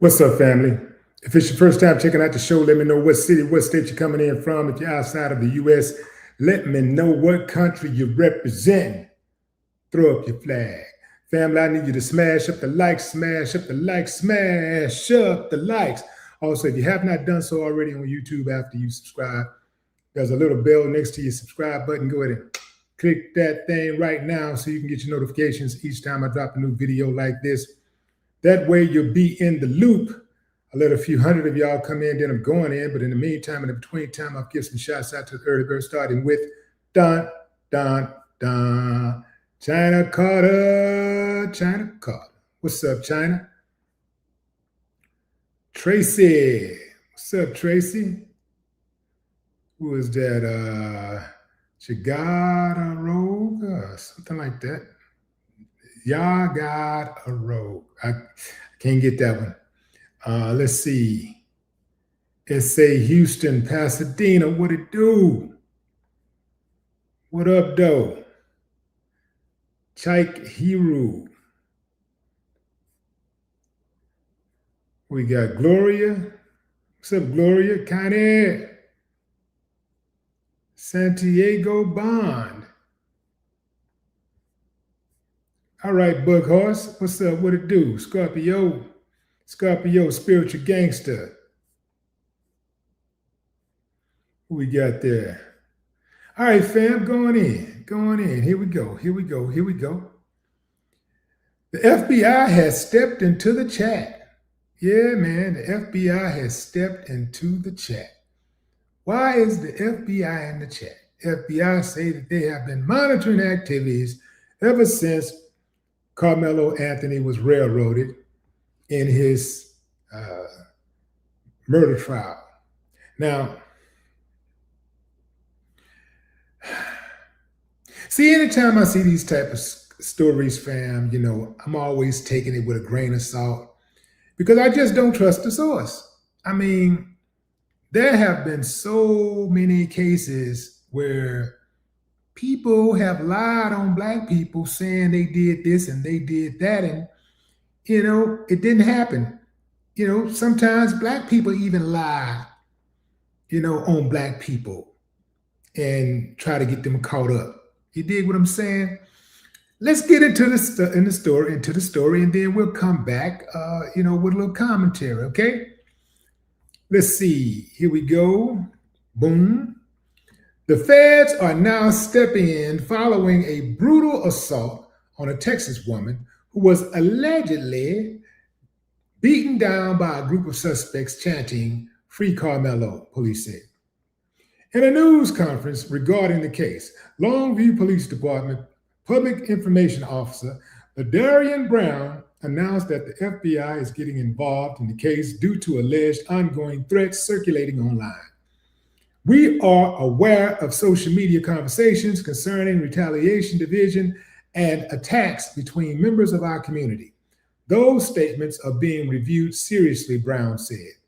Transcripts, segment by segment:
What's up, family? If it's your first time checking out the show, let me know what city, what state you're coming in from. If you're outside of the U.S., let me know what country you represent. Throw up your flag. Family, I need you to smash up the likes, smash up the likes, smash up the likes. Also, if you have not done so already on YouTube after you subscribe, there's a little bell next to your subscribe button. Go ahead and click that thing right now so you can get your notifications each time I drop a new video like this. That way you'll be in the loop. I let a few hundred of y'all come in, then I'm going in. But in the meantime, in the between time, I'll give some shots out to the early bird, starting with China Carter. China Carter. What's up, China? Tracy. What's up, Tracy? Who is that? Chagada Rogue? Something like that. Y'all got a rogue. I can't get that one. Let's see. It's say Houston, Pasadena. What it do? What up, though? Chike Hiru. We got Gloria. What's up, Gloria? Connie. Santiago Bond. All right, Bughorse. What's up? What it do? Scorpio, spiritual gangster. Who we got there? All right, fam, going in. Here we go. The FBI has stepped into the chat. Yeah, man, the FBI has stepped into the chat. Why is the FBI in the chat? FBI say that they have been monitoring activities ever since Karmelo Anthony was railroaded in his murder trial. Now, see, anytime I see these type of stories, fam, I'm always taking it with a grain of salt because I just don't trust the source. I mean, there have been so many cases where people have lied on Black people saying they did this and they did that. And, it didn't happen. Sometimes Black people even lie, on Black people and try to get them caught up. You dig what I'm saying? Let's get into the story, and then we'll come back, with a little commentary, okay? Let's see. Here we go. Boom. The feds are now stepping in following a brutal assault on a Texas woman who was allegedly beaten down by a group of suspects chanting, "Free Karmelo," police said. In a news conference regarding the case, Longview Police Department Public Information Officer Ladarian Brown announced that the FBI is getting involved in the case due to alleged ongoing threats circulating online. "We are aware of social media conversations concerning retaliation, division, and attacks between members of our community. Those statements are being reviewed seriously," Brown said.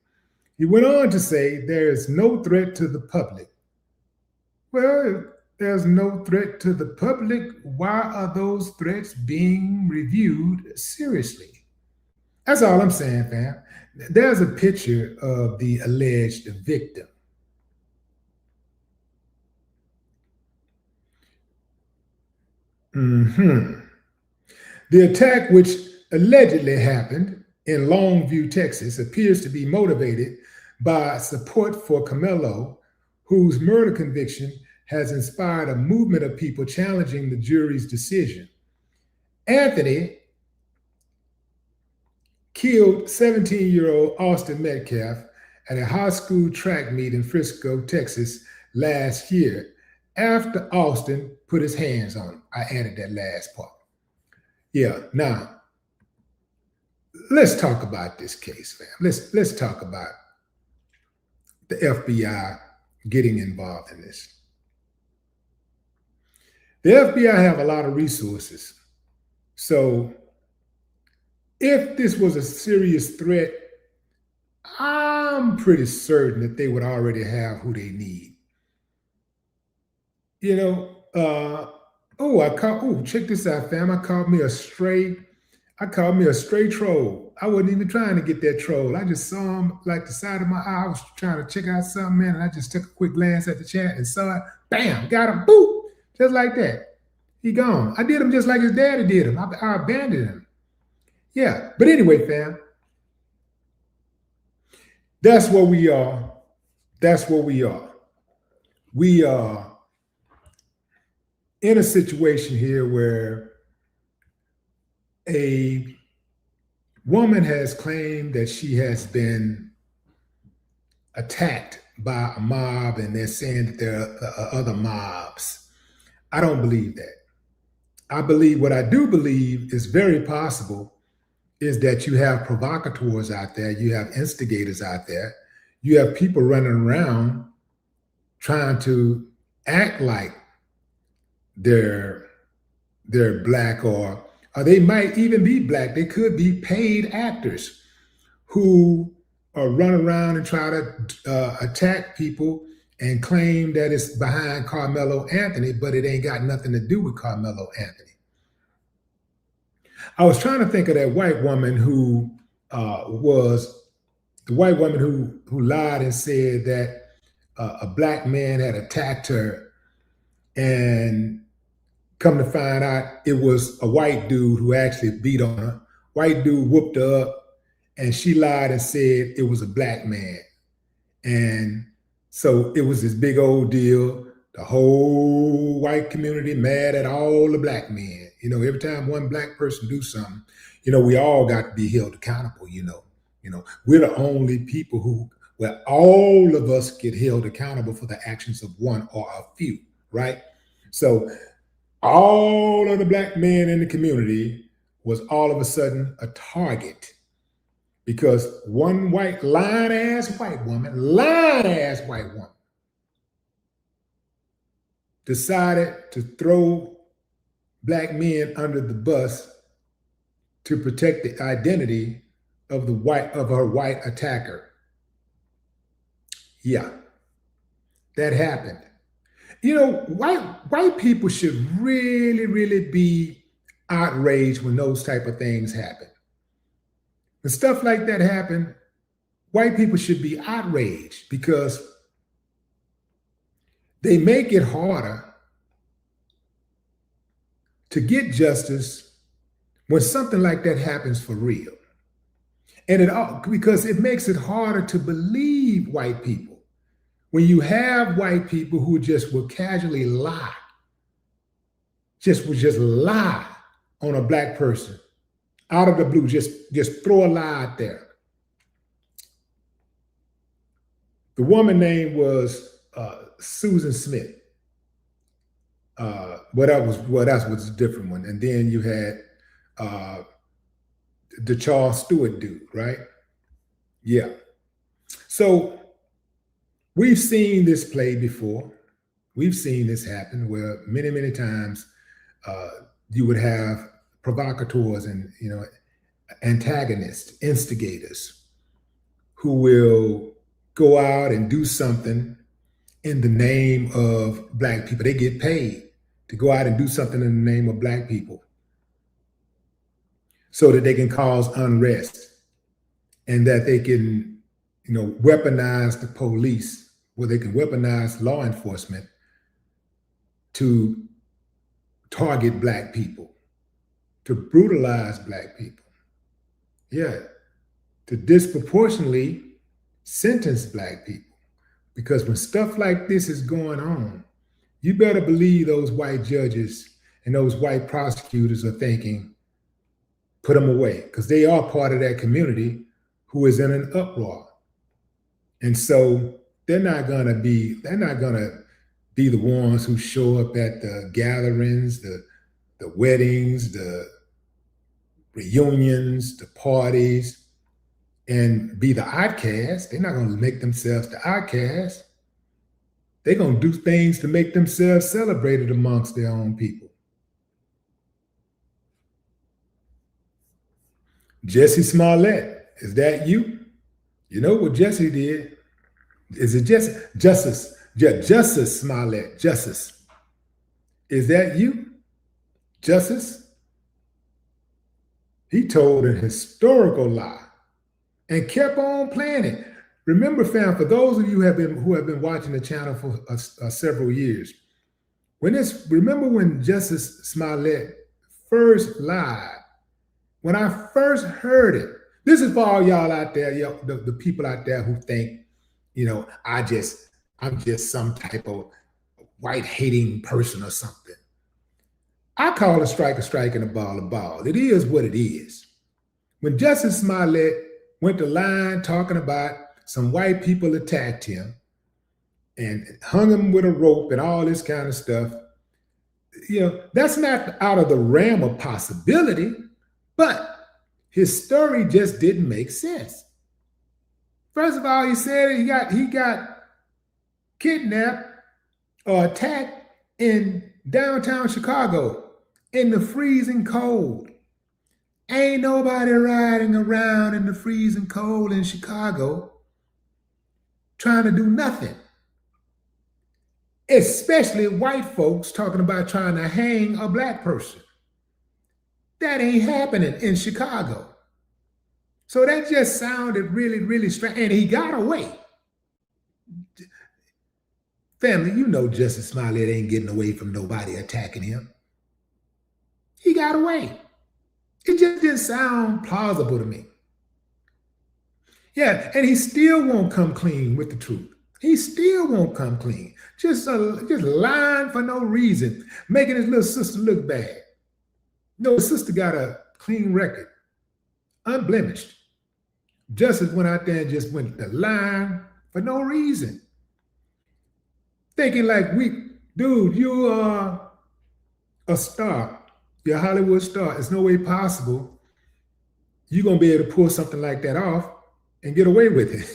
He went on to say there is no threat to the public. Well, if there's no threat to the public, why are those threats being reviewed seriously? That's all I'm saying, fam. There's a picture of the alleged victim. The attack, which allegedly happened in Longview, Texas, appears to be motivated by support for Karmelo, whose murder conviction has inspired a movement of people challenging the jury's decision. Anthony killed 17-year-old Austin Metcalf at a high school track meet in Frisco, Texas last year after Austin put his hands on him. I added that last part. Yeah, now, let's talk about this case, fam. Let's talk about the FBI getting involved in this. The FBI have a lot of resources. So if this was a serious threat, I'm pretty certain that they would already have who they need. Check this out, fam. I caught me a stray. I called me a stray troll. I wasn't even trying to get that troll. I just saw him like the side of my eye. I was trying to check out something, man, and I just took a quick glance at the chat and saw it. Bam, got him, boop, just like that. He gone. I did him just like his daddy did him. I abandoned him. Yeah, but anyway, fam, that's what we are. That's what we are. We are in a situation here where a woman has claimed that she has been attacked by a mob, and they're saying that there are other mobs. I don't believe that. I believe what I do believe is very possible is that you have provocateurs out there, you have instigators out there, you have people running around trying to act like they're black, or they might even be black. They could be paid actors who run around and try to attack people and claim that it's behind Karmelo Anthony, but it ain't got nothing to do with Karmelo Anthony. I was trying to think of that white woman who was the white woman who lied and said that a black man had attacked her, and come to find out it was a white dude who actually beat on her. White dude whooped her up, and she lied and said it was a black man. And so it was this big old deal. The whole white community mad at all the black men. You know, every time one black person do something, you know, we all got to be held accountable, you know. We're the only people where all of us get held accountable for the actions of one or a few, right? So all of the black men in the community was all of a sudden a target because one lying-ass white woman, decided to throw black men under the bus to protect the identity of her white attacker. Yeah, that happened. You know, white people should really, really be outraged when those type of things happen. When stuff like that happen, white people should be outraged because they make it harder to get justice when something like that happens for real. And because it makes it harder to believe white people. When you have white people who just will casually lie, just lie on a black person out of the blue, just throw a lie out there. The woman name was Susan Smith. That was a different one. And then you had the Charles Stewart dude, right? Yeah. So we've seen this play before. We've seen this happen where many, many times you would have provocateurs and, you know, antagonists, instigators who will go out and do something in the name of black people. They get paid to go out and do something in the name of black people so that they can cause unrest and that they can, you know, weaponize the police, where they can weaponize law enforcement to target black people, to brutalize black people. Yeah, to disproportionately sentence black people. Because when stuff like this is going on, you better believe those white judges and those white prosecutors are thinking, put them away, because they are part of that community who is in an uproar. And so they're not gonna be the ones who show up at the gatherings, the weddings, the reunions, the parties, and be the outcast. They're not gonna make themselves the outcast. They're gonna do things to make themselves celebrated amongst their own people. Jussie Smollett, is that you? You know what Jussie did? Is it Jussie Smollett? Justice. Is that you? Justice? He told an historical lie and kept on playing it. Remember, fam, for those of you who have been watching the channel for several years, remember when Jussie Smollett first lied? When I first heard it, this is for all y'all out there, the people out there who think, I'm just some type of white hating person or something. I call a strike and a ball a ball. It is what it is. When Jussie Smollett went to line talking about some white people attacked him and hung him with a rope and all this kind of stuff, that's not out of the realm of possibility, but his story just didn't make sense. First of all, he said he got kidnapped or attacked in downtown Chicago in the freezing cold. Ain't nobody riding around in the freezing cold in Chicago trying to do nothing. Especially white folks talking about trying to hang a black person. That ain't happening in Chicago. So that just sounded really, really strange. And he got away. Family, Jussie Smollett ain't getting away from nobody attacking him. He got away. It just didn't sound plausible to me. Yeah, and he still won't come clean with the truth. He still won't come clean. Just lying for no reason, making his little sister look bad. His sister got a clean record, unblemished. Justice went out there and just went to line for no reason. Thinking like, dude, you are a star. You're a Hollywood star. It's no way possible you're going to be able to pull something like that off and get away with it.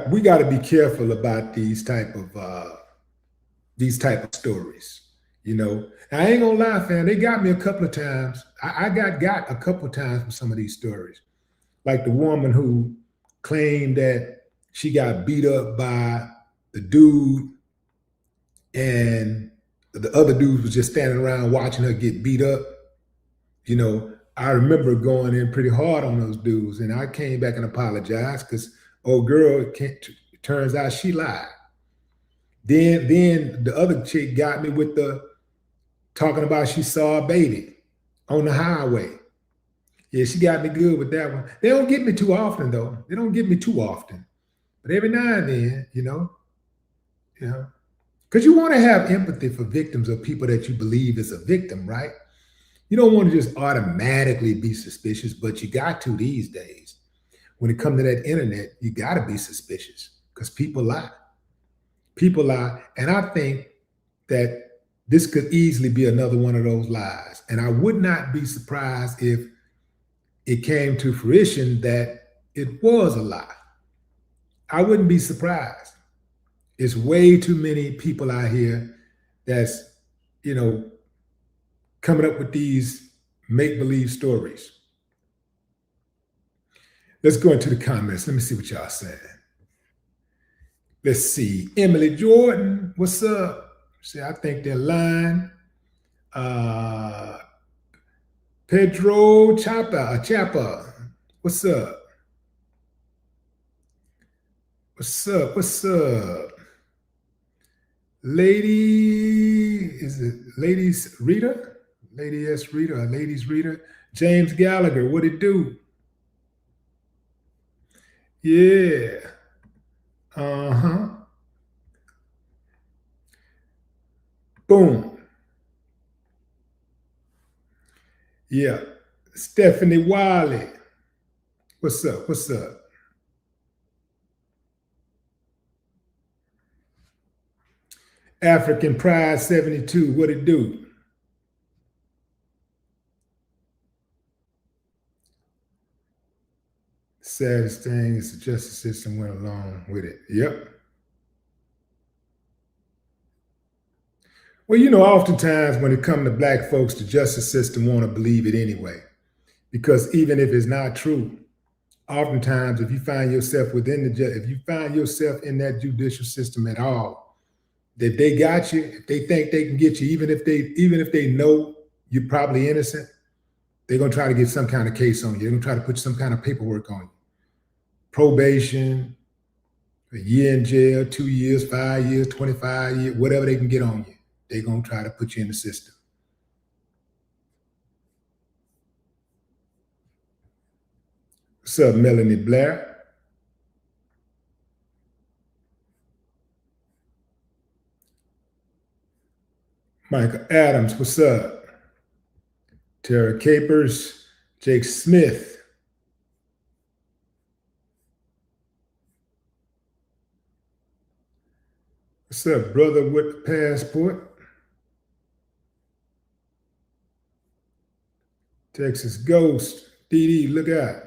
We gotta be careful about these type of stories. I ain't gonna lie, fam. They got me a couple of times. I got a couple of times from some of these stories, like the woman who claimed that she got beat up by the dude, and the other dude was just standing around watching her get beat up. I remember going in pretty hard on those dudes, and I came back and apologized because old girl, turns out she lied. Then the other chick got me with the talking about she saw a baby on the highway. Yeah, she got me good with that one. They don't get me too often, though. They don't get me too often. But every now and then, because you want to have empathy for victims of people that you believe is a victim, right? You don't want to just automatically be suspicious, but you got to these days. When it comes to that internet, you got to be suspicious because people lie. People lie. And I think that this could easily be another one of those lies. And I would not be surprised if it came to fruition that it was a lie. I wouldn't be surprised. It's way too many people out here that's, coming up with these make-believe stories. Let's go into the comments. Let me see what y'all saying. Let's see. Emily Jordan, what's up? See, I think they're lying. Pedro Chapa, what's up? What's up? Lady, is it Ladies Reader? Lady S. Reader or Ladies Reader? James Gallagher, what it do? Yeah. Uh-huh. Boom. Yeah. Stephanie Wiley. What's up? What's up? African Pride 72. What it do? Saddest thing is the justice system went along with it. Yep. Well, oftentimes when it comes to black folks, the justice system want to believe it anyway. Because even if it's not true, oftentimes if you find yourself if you find yourself in that judicial system at all, that they got you, if they think they can get you, even if they know you're probably innocent, they're gonna try to get some kind of case on you. They're gonna try to put some kind of paperwork on you. Probation, a year in jail, 2 years, 5 years, 25 years, whatever they can get on you. They're gonna try to put you in the system. What's up, Melanie Blair? Michael Adams, what's up? Tara Capers, Jake Smith. What's up, brother with the passport? Texas Ghost, DD, look out.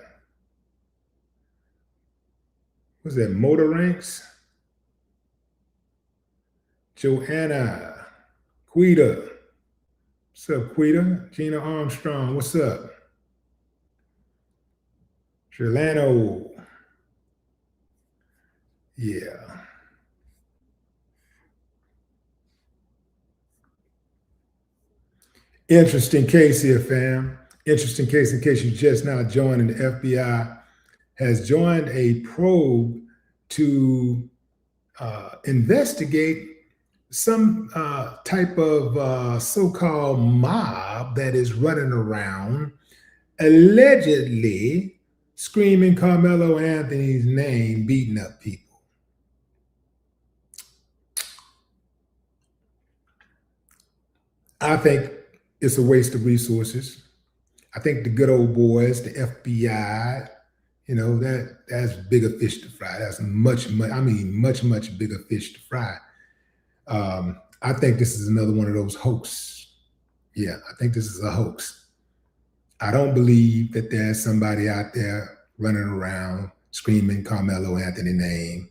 What's that, Motor Ranks? Joanna, Quita. What's up, Quita? Gina Armstrong, what's up? Sherlano. Yeah. Interesting case here, fam. Interesting case in case you just now joined, the FBI has joined a probe to investigate some type of so-called mob that is running around allegedly screaming Karmelo Anthony's name, beating up people. I think it's a waste of resources. I think the good old boys, the FBI, that's bigger fish to fry. That's much bigger fish to fry. I think this is another one of those hoaxes. Yeah, I think this is a hoax. I don't believe that there's somebody out there running around screaming Karmelo Anthony name,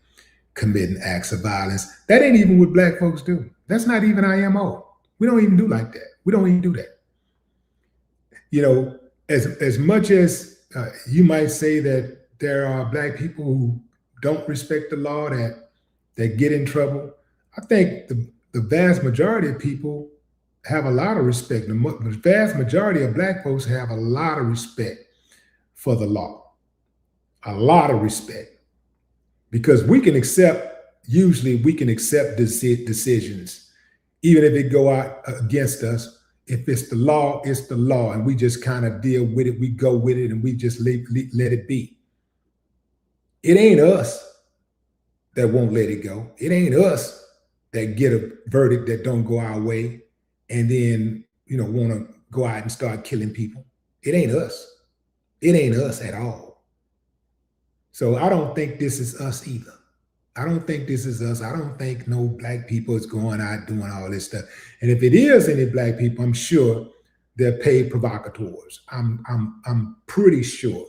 committing acts of violence. That ain't even what black folks do. That's not even our MO. We don't even do like that. We don't even do that. As much as you might say that there are black people who don't respect the law, that get in trouble, I think the vast majority of people have a lot of respect. The vast majority of black folks have a lot of respect for the law, a lot of respect, because usually we can accept decisions, even if it go out against us. If it's the law, it's the law, and we just kind of deal with it. We go with it, and we just let it be. It ain't us that won't let it go. It ain't us that get a verdict that don't go our way and then, want to go out and start killing people. It ain't us. It ain't us at all. So I don't think this is us either. I don't think this is us. I don't think no black people is going out doing all this stuff. And if it is any black people, I'm sure they're paid provocateurs. I'm pretty sure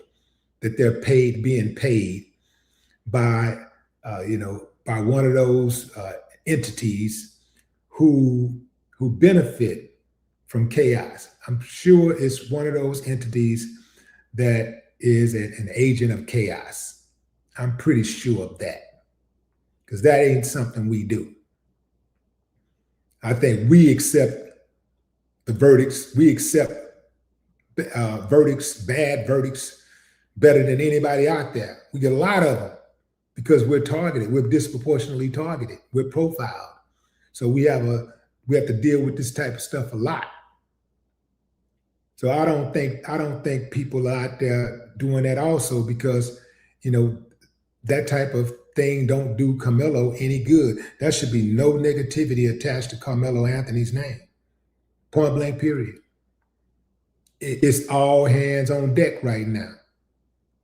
that they're being paid by by one of those entities who benefit from chaos. I'm sure it's one of those entities that is an agent of chaos. I'm pretty sure of that, because that ain't something we do. I think we accept the verdicts. We accept verdicts, bad verdicts, better than anybody out there. We get a lot of them because we're targeted. We're disproportionately targeted. We're profiled. So we have to deal with this type of stuff a lot. So I don't think people are out there doing that also because, you know, that type of thing don't do Karmelo any good. There should be no negativity attached to Karmelo Anthony's name. Point blank, period. It's all hands on deck right now.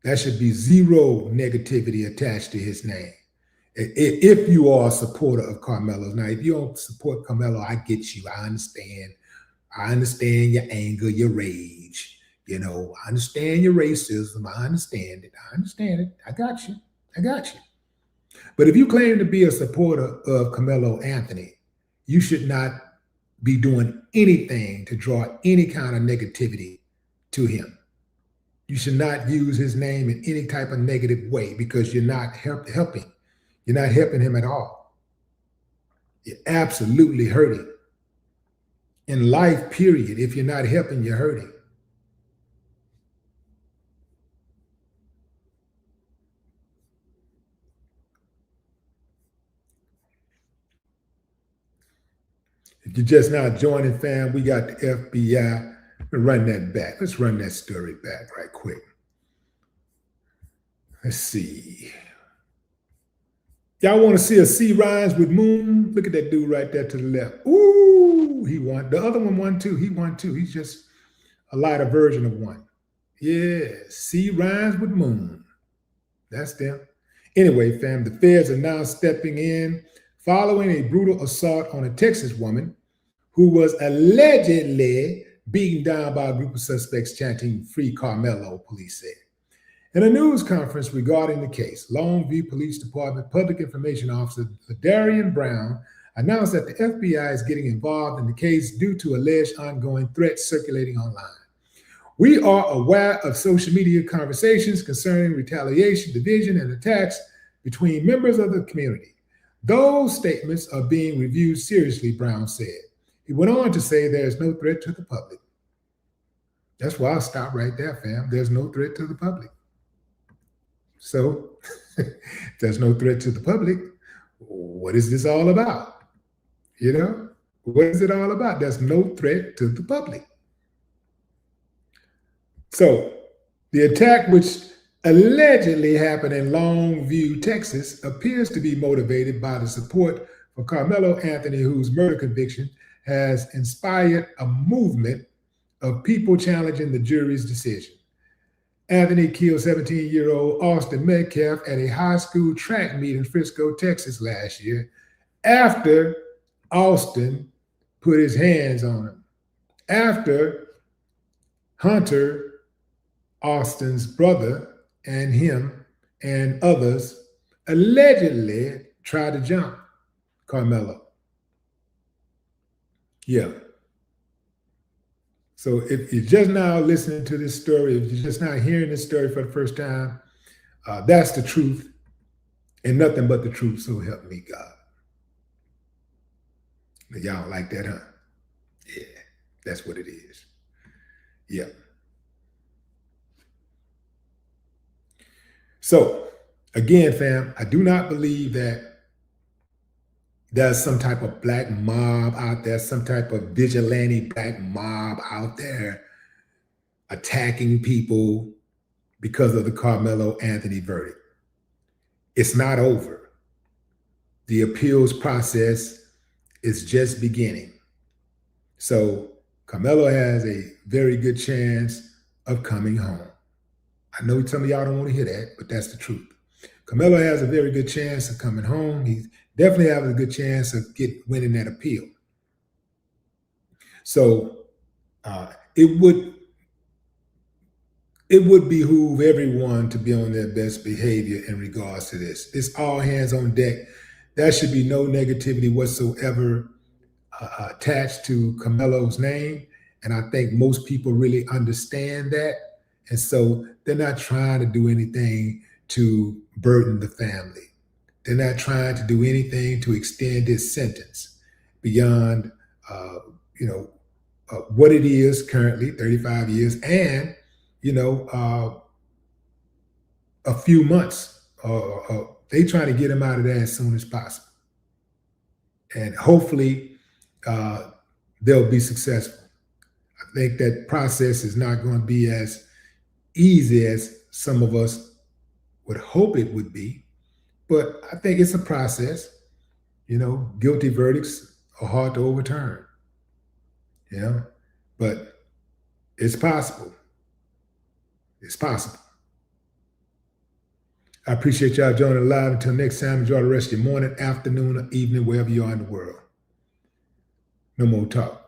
There should be zero negativity attached to his name. If you are a supporter of Karmelo. Now, if you don't support Karmelo, I get you. I understand. I understand your anger, your rage. You know, I understand your racism. I understand it. I understand it. I got you. I got you. But if you claim to be a supporter of Karmelo Anthony, you should not be doing anything to draw any kind of negativity to him. You should not use his name in any type of negative way because you're not helping. You're not helping him at all. You're absolutely hurting. In life, period, if you're not helping, you're hurting. If you're just now joining, fam, we got the FBI. Run that back. Let's run that story back right quick. Let's see. Y'all want to see a C rhymes with moon? Look at that dude right there to the left. Ooh, he won. The other one won too. He won too. He's just a lighter version of one. Yeah, C rhymes with moon. That's them. Anyway, fam, the feds are now stepping in following a brutal assault on a Texas woman who was allegedly beaten down by a group of suspects chanting "Free Karmelo," police said. In a news conference regarding the case, Longview Police Department Public Information Officer Darian Brown announced that the FBI is getting involved in the case due to alleged ongoing threats circulating online. We are aware of social media conversations concerning retaliation, division, and attacks between members of the community. Those statements are being reviewed seriously, Brown said. He went on to say there is no threat to the public. That's why I'll stop right there, fam. There's no threat to the public. So, there's no threat to the public. What is this all about? You know, what is it all about? There's no threat to the public. So, the attack, which allegedly happened in Longview, Texas, appears to be motivated by the support for Karmelo Anthony, whose murder conviction has inspired a movement of people challenging the jury's decision. Anthony killed 17-year-old Austin Metcalf at a high school track meet in Frisco, Texas last year after Austin put his hands on him. After Hunter, Austin's brother, and him and others allegedly tried to jump Karmelo. Yeah. So if you're just now listening to this story, if you're just now hearing this story for the first time, that's the truth and nothing but the truth. So help me God. Y'all like that, huh? Yeah, that's what it is. Yeah. So again, fam, I do not believe that there's some type of black mob out there, some type of vigilante black mob out there attacking people because of the Karmelo Anthony verdict. It's not over. The appeals process is just beginning. So Karmelo has a very good chance of coming home. I know some of y'all don't want to hear that, but that's the truth. Karmelo has a very good chance of coming home. He's definitely has a good chance of winning that appeal. So it would behoove everyone to be on their best behavior in regards to this. It's all hands on deck. There should be no negativity whatsoever attached to Karmelo's name. And I think most people really understand that. And so they're not trying to do anything to burden the family. They're not trying to do anything to extend this sentence beyond, what it is currently, 35 years, and, a few months. They trying to get him out of there as soon as possible. and hopefully they'll be successful. I think that process is not going to be as easy as some of us would hope it would be, but I think it's a process. Guilty verdicts are hard to overturn, but it's possible. It's possible. I appreciate y'all joining live. Until next time, enjoy the rest of your morning, afternoon, or evening, wherever you are in the world. No more talk.